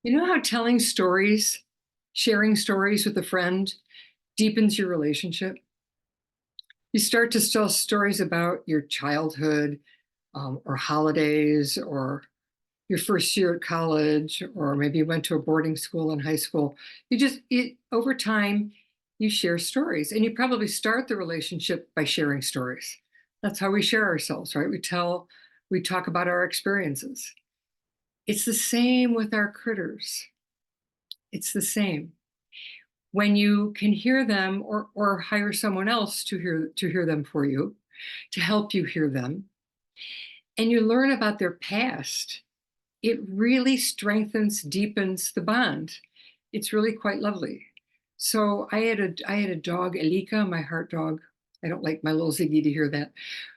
You know how telling stories, sharing stories with a friend deepens your relationship? You start to tell stories about your childhood, or holidays, or your first year at college, or maybe you went to a boarding school in high school. Over time, you share stories, and you probably start the relationship by sharing stories. That's how we share ourselves, right? We talk about our experiences. It's the same with our critters. It's the same. When you can hear them, or hire someone else to hear them for you, to help you hear them, and you learn about their past, it really strengthens, deepens the bond. It's really quite lovely. So I had a dog, Elika, my heart dog. I don't like my little Ziggy to hear that.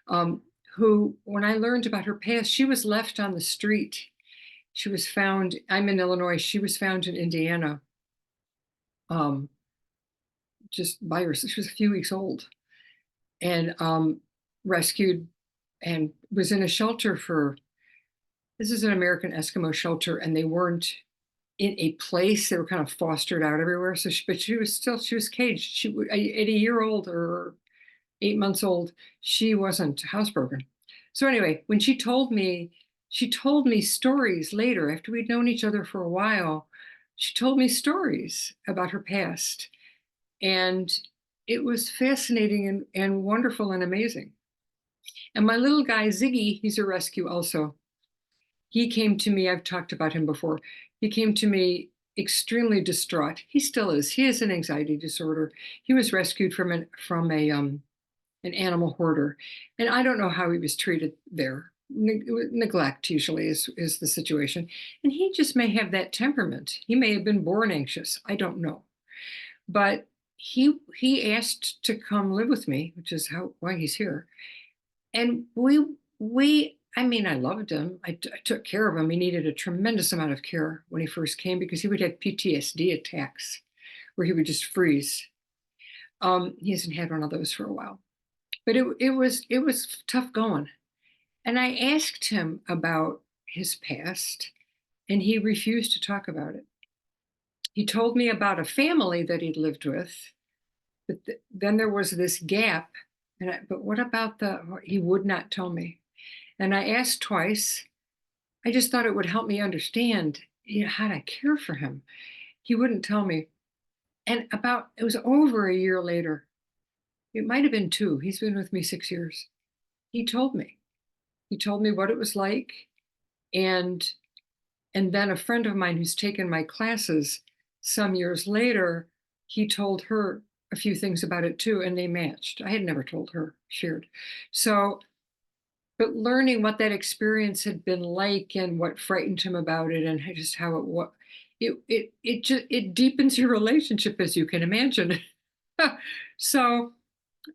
Um, who, when I learned about her past, she was left on the street. She was found. I'm in Illinois. She was found in Indiana. Um, just by herself. She was a few weeks old, and rescued, and was in a shelter for. This is an American Eskimo shelter, and they weren't in a place. They were kind of fostered out everywhere. But she was caged. At a year old or 8 months old, she wasn't housebroken. So anyway, when she told me stories later after we'd known each other for a while. She told me stories about her past, and it was fascinating and wonderful and amazing. And my little guy, Ziggy, he's a rescue also. He came to me, I've talked about him before. He came to me extremely distraught. He still is. He has an anxiety disorder. He was rescued from an animal hoarder. And I don't know how he was treated there. Neglect usually is the situation. And he just may have that temperament. He may have been born anxious. I don't know. But he asked to come live with me, which is why he's here. And we I mean, I loved him. I took care of him. He needed a tremendous amount of care when he first came, because he would have PTSD attacks where he would just freeze. He hasn't had one of those for a while, but it was tough going. And I asked him about his past, and he refused to talk about it. He told me about a family that he'd lived with, but then there was this gap. But what about he would not tell me. And I asked twice. I just thought it would help me understand, how to care for him. He wouldn't tell me. And it was over a year later. It might have been two. He's been with me 6 years. He told me. He told me what it was like. And and then a friend of mine who's taken my classes some years later, he told her a few things about it too, and they matched. I had never told her, shared. So, but learning what that experience had been like and what frightened him about it, and just how it was, it deepens your relationship, as you can imagine. So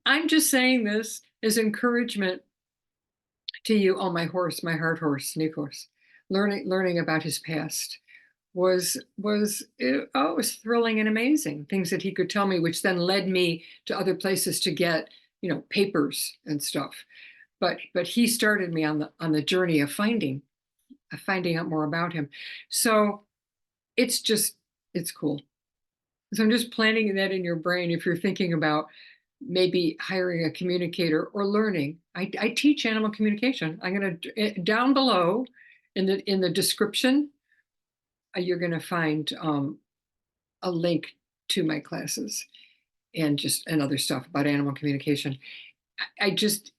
I'm just saying this as encouragement to you. Oh, my horse, my heart horse, Nikos, learning about his past it was thrilling and amazing. Things that he could tell me, which then led me to other places to get, papers and stuff. But he started me on the journey of finding out more about him. So it's cool. So I'm just planting that in your brain if you're thinking about maybe hiring a communicator or learning. I teach animal communication. I'm going to, down below in the description, you're going to find a link to my classes and other stuff about animal communication. I just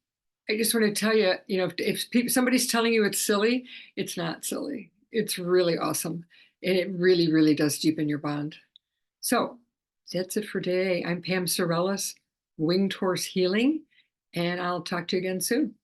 I just want to tell you, if somebody's telling you it's silly, it's not silly. It's really awesome, and it really, really does deepen your bond. So that's it for today. I'm Pam Sorellis, Winged Horse Healing, and I'll talk to you again soon.